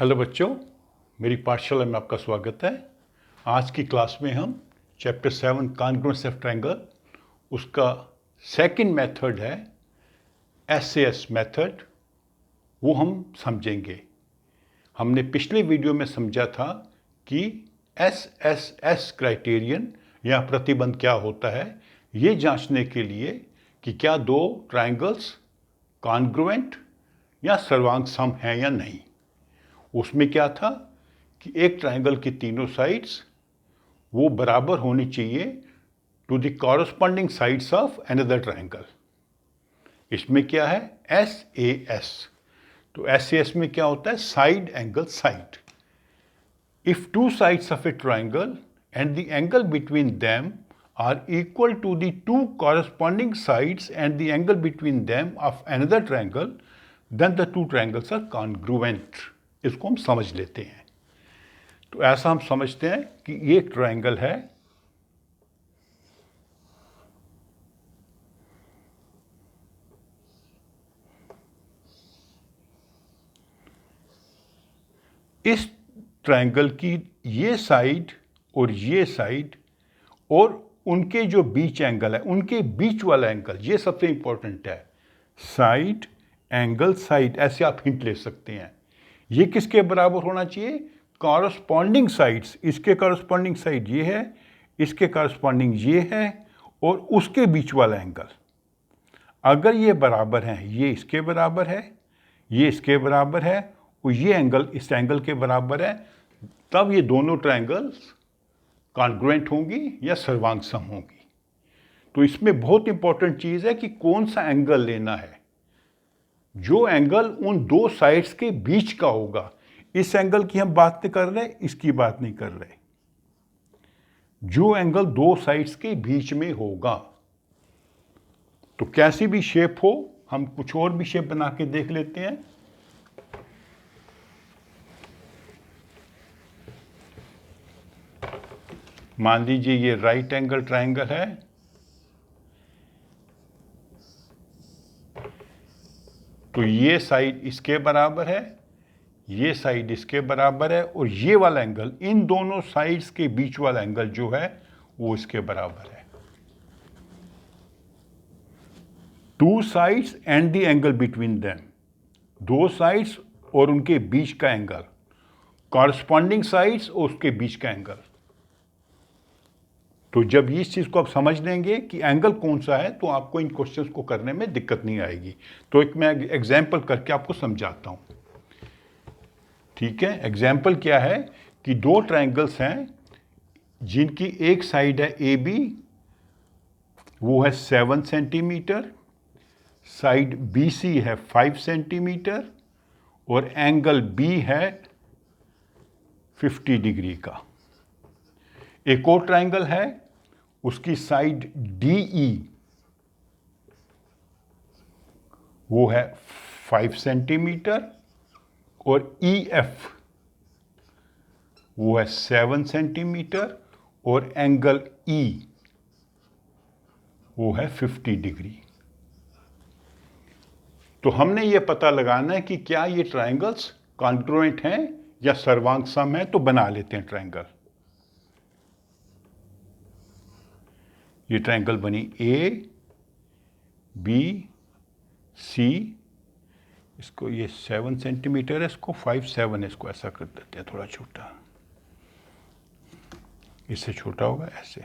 Hello बच्चों, मेरी पाठशाला में आपका स्वागत है। आज की क्लास में हम चैप्टर 7 कॉन्ग्रुएंस ऑफ ट्रायंगल उसका सेकंड मेथड है SAS मेथड, वो हम समझेंगे। हमने पिछले वीडियो में समझा था कि SSS क्राइटेरियन या प्रतिबंध क्या होता है, ये जांचने के लिए कि क्या दो ट्रायंगल्स कॉन्ग्रुएंट या सर्वांग सम हैं या नहीं। उसमें क्या था कि एक ट्रायंगल की तीनों साइड्स वो बराबर होनी चाहिए to the corresponding sides of another triangle. इसमें क्या है SAS। तो SAS में क्या होता है side angle side. If two sides of a triangle and the angle between them are equal to the two corresponding sides and the angle between them of another triangle then the two triangles are congruent. इसको हम समझ लेते हैं। तो ऐसा हम समझते हैं कि ये एक ट्रायंगल है, इस ट्रायंगल की ये साइड और ये साइड और उनके जो बीच एंगल है, उनके बीच वाला एंगल, ये सबसे इंपॉर्टेंट है। साइड एंगल साइड, ऐसे आप हिंट ले सकते हैं। ये किसके बराबर होना चाहिए? Corresponding sides. इसके कॉरस्पॉन्डिंग साइड ये है, इसके कॉरस्पॉन्डिंग ये है और उसके बीच वाला एंगल अगर ये बराबर हैं, ये इसके बराबर है, ये इसके बराबर है और ये एंगल इस एंगल के बराबर है, तब ये दोनों ट्रायंगल्स कॉन्ग्रुएंट होंगी या सर्वांग सम होंगी। तो इसमें बहुत इंपॉर्टेंट चीज़ है कि कौन सा एंगल लेना है। जो एंगल उन दो साइड्स के बीच का होगा, इस एंगल की हम बात नहीं कर रहे, इसकी बात नहीं कर रहे। जो एंगल दो साइड्स के बीच में होगा, तो कैसी भी शेप हो, हम कुछ और भी शेप बना के देख लेते हैं। मान लीजिए ये राइट एंगल ट्रायंगल है, तो ये साइड इसके बराबर है, ये साइड इसके बराबर है और ये वाला एंगल, इन दोनों साइड्स के बीच वाला एंगल जो है वो इसके बराबर है। Two sides and the angle between them, दो साइड्स और उनके बीच का एंगल, कॉरस्पॉन्डिंग साइड्स और उसके बीच का एंगल। तो जब इस चीज़ को आप समझ लेंगे कि एंगल कौन सा है, तो आपको इन क्वेश्चंस को करने में दिक्कत नहीं आएगी। तो एक मैं एग्जाम्पल करके आपको समझाता हूँ, ठीक है। एग्जाम्पल क्या है कि दो ट्रायंगल्स हैं जिनकी एक साइड है AB, वो है 7 सेंटीमीटर, साइड BC है 5 सेंटीमीटर और एंगल B है 50 डिग्री का। एक और ट्रायंगल है, उसकी साइड DE वो है 5 सेंटीमीटर और EF वो है 7 सेंटीमीटर और एंगल E वो है 50 डिग्री। तो हमने ये पता लगाना है कि क्या ये ट्रायंगल्स कॉन्ग्रुएंट हैं या सर्वांग सम है। तो बना लेते हैं ट्रायंगल। ये ट्रायंगल बनी ABC, इसको ये 7 सेंटीमीटर है, इसको 5 7 है, इसको ऐसा कर देते हैं थोड़ा छोटा, इससे छोटा होगा ऐसे।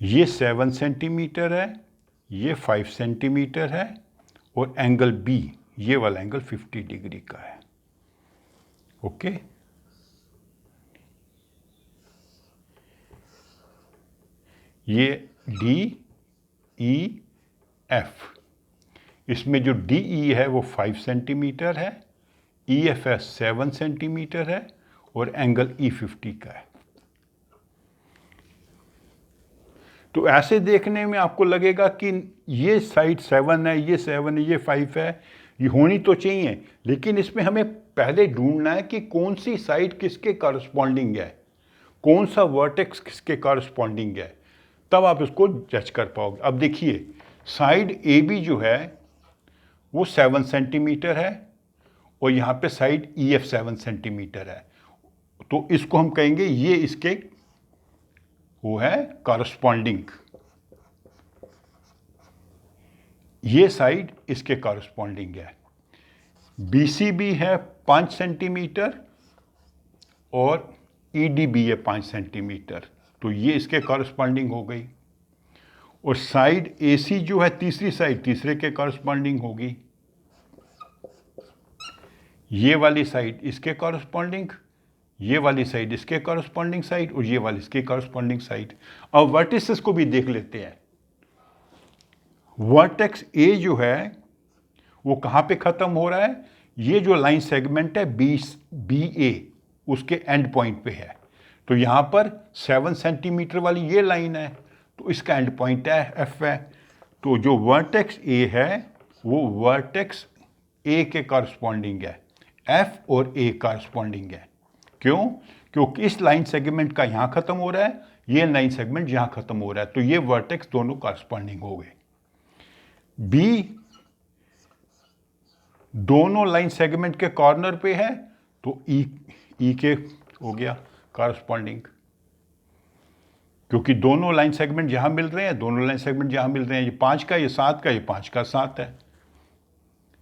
ये 7 सेंटीमीटर है, ये 5 सेंटीमीटर है और एंगल B, ये वाला एंगल 50 डिग्री का है। ओके, ये DEF, इसमें जो DE है वो 5 सेंटीमीटर है, EF है 7 सेंटीमीटर है और एंगल E 50 का है। तो ऐसे देखने में आपको लगेगा कि ये साइड 7 है, ये 7 है, ये 5 है, ये होनी तो चाहिए, लेकिन इसमें हमें पहले ढूंढना है कि कौन सी साइड किसके कॉरस्पॉन्डिंग है, कौन सा वर्टेक्स किसके कॉरस्पॉन्डिंग है, तब आप इसको जज कर पाओगे। अब देखिए, साइड AB जो है वो 7 सेंटीमीटर है, और यहाँ पे साइड EF 7 सेंटीमीटर है। तो इसको हम कहेंगे ये इसके वो है कॉरस्पॉन्डिंग, ये साइड इसके कॉरस्पॉन्डिंग है। BCB है 5 सेंटीमीटर और EDB है 5 सेंटीमीटर, तो ये इसके कॉरस्पॉन्डिंग हो गई। और साइड AC जो है तीसरी साइड तीसरे के कॉरस्पॉन्डिंग होगी। ये वाली साइड इसके कॉरस्पॉन्डिंग, ये वाली साइड इसके कॉरस्पॉन्डिंग साइड और ये वाली इसके कॉरस्पॉन्डिंग साइड। अब वर्टिसेस को भी देख लेते हैं। वर्टेक्स A जो है वो कहाँ पे ख़त्म हो रहा है? ये जो लाइन सेगमेंट है BA उसके एंड पॉइंट पे है। तो यहाँ पर 7 सेंटीमीटर वाली ये लाइन है, तो इसका एंड पॉइंट है F है। तो जो वर्टेक्स A है वो वर्टेक्स A के कॉरस्पॉन्डिंग है, F और A कॉरस्पॉन्डिंग है। क्यों? क्योंकि इस लाइन सेगमेंट का यहाँ ख़त्म हो रहा है, ये लाइन सेगमेंट यहाँ ख़त्म हो रहा है, तो ये वर्टेक्स दोनों कॉरस्पॉन्डिंग हो गए। B दोनों लाइन सेगमेंट के कॉर्नर पे है, तो E के हो गया कॉरस्पॉन्डिंग, क्योंकि दोनों लाइन सेगमेंट जहाँ मिल रहे हैं, दोनों लाइन सेगमेंट जहाँ मिल रहे हैं, ये 5 का ये 7 का, ये 5 का 7 है।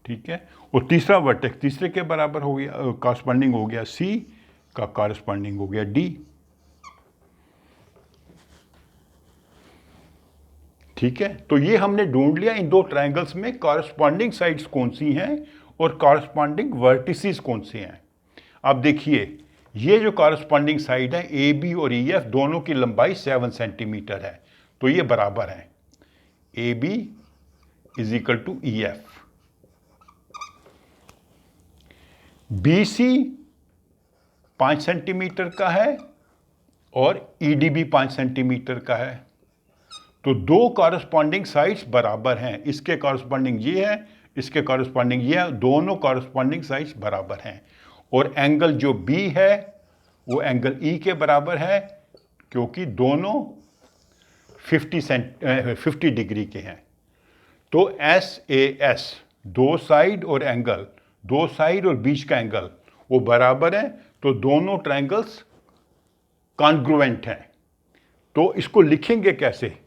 ठीक है। और तीसरा वर्टेक्स तीसरे के बराबर हो गया, कॉरस्पॉन्डिंग हो गया, C का कॉरस्पॉन्डिंग हो गया D। ठीक है। तो ये हमने ढूंढ लिया इन दो ट्रायंगल्स में कॉरस्पॉन्डिंग साइड्स कौन सी हैं और कॉरस्पॉन्डिंग वर्टिसेस कौन से हैं। अब देखिए, ये जो कॉरस्पॉन्डिंग साइड है AB और EF दोनों की लंबाई 7 सेंटीमीटर है, तो ये बराबर है। AB is equal to EF। BC 5 centimetre का है और EDB 5 सेंटीमीटर का है, तो दो कॉरस्पॉन्डिंग साइड्स बराबर हैं। इसके कॉरस्पॉन्डिंग ये है, इसके कॉरस्पॉन्डिंग ये है, दोनों कॉरस्पॉन्डिंग साइड्स बराबर हैं। और एंगल जो B है वो एंगल E के बराबर है, क्योंकि दोनों 50 डिग्री के हैं। तो SAS दो साइड और एंगल, दो साइड और बीच का एंगल वो बराबर है, तो दोनों ट्रायंगल्स कॉन्ग्रुएंट हैं। तो इसको लिखेंगे कैसे?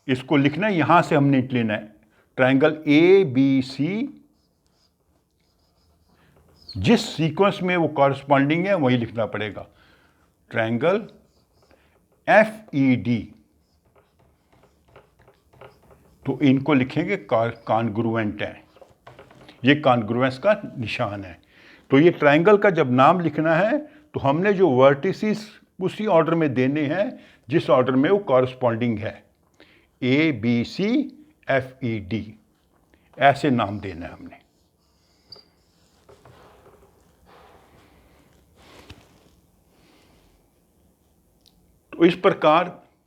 इसको लिखना यहां से हमने लेना है, ट्रायंगल ABC जिस सीक्वेंस में वो कॉरस्पॉन्डिंग है वही लिखना पड़ेगा। ट्रायंगल FED, तो इनको लिखेंगे कॉन्ग्रुएंट है, ये कॉन्ग्रुएंस का निशान है। तो ये ट्रायंगल का जब नाम लिखना है तो हमने जो वर्टिसेस उसी ऑर्डर में देने हैं जिस ऑर्डर में वो कॉरस्पॉन्डिंग है, ABCFED, ऐसे नाम देना है हमने। तो इस प्रकार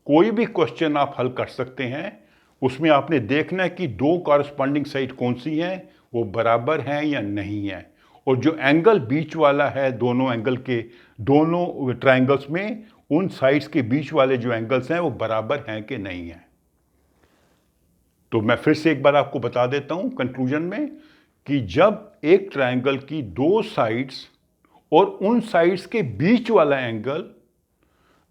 कोई भी क्वेश्चन आप हल कर सकते हैं, उसमें आपने देखना है कि दो कॉरस्पॉन्डिंग साइड कौन सी हैं, वो बराबर हैं या नहीं है, और जो एंगल बीच वाला है दोनों एंगल के, दोनों ट्रायंगल्स में उन साइड्स के बीच वाले जो एंगल्स हैं वो बराबर हैं कि नहीं है। तो मैं फिर से एक बार आपको बता देता हूं कंक्लूजन में कि जब एक ट्रायंगल की दो साइड्स और उन साइड्स के बीच वाला एंगल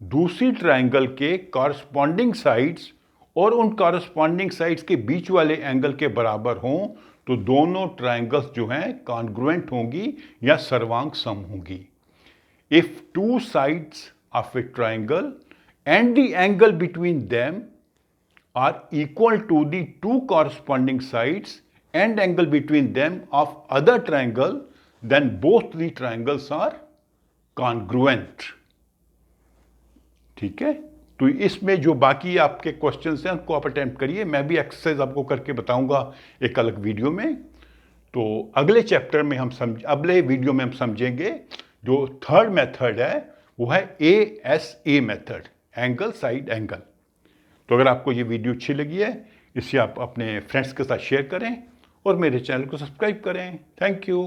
दूसरी ट्रायंगल के कॉरस्पॉन्डिंग साइड्स और उन कॉरस्पॉन्डिंग साइड्स के बीच वाले एंगल के बराबर हों, तो दोनों ट्रायंगल्स जो हैं कॉन्ग्रुएंट होंगी या सर्वांग सम होंगी। If two sides of a triangle and the angle between them are equal to the two corresponding sides and angle between them of other triangle, then both the triangles are congruent। ठीक है। तो इसमें जो बाकी आपके questions हैं उनको आप अटेम्प्ट करिए, मैं भी एक्सरसाइज आपको करके बताऊंगा एक अलग वीडियो में। तो अगले चैप्टर में अगले वीडियो में हम समझेंगे जो थर्ड मेथड है वो है ASA method, angle side angle. तो अगर आपको ये वीडियो अच्छी लगी है, इसे आप अपने फ्रेंड्स के साथ शेयर करें और मेरे चैनल को सब्सक्राइब करें। Thank you.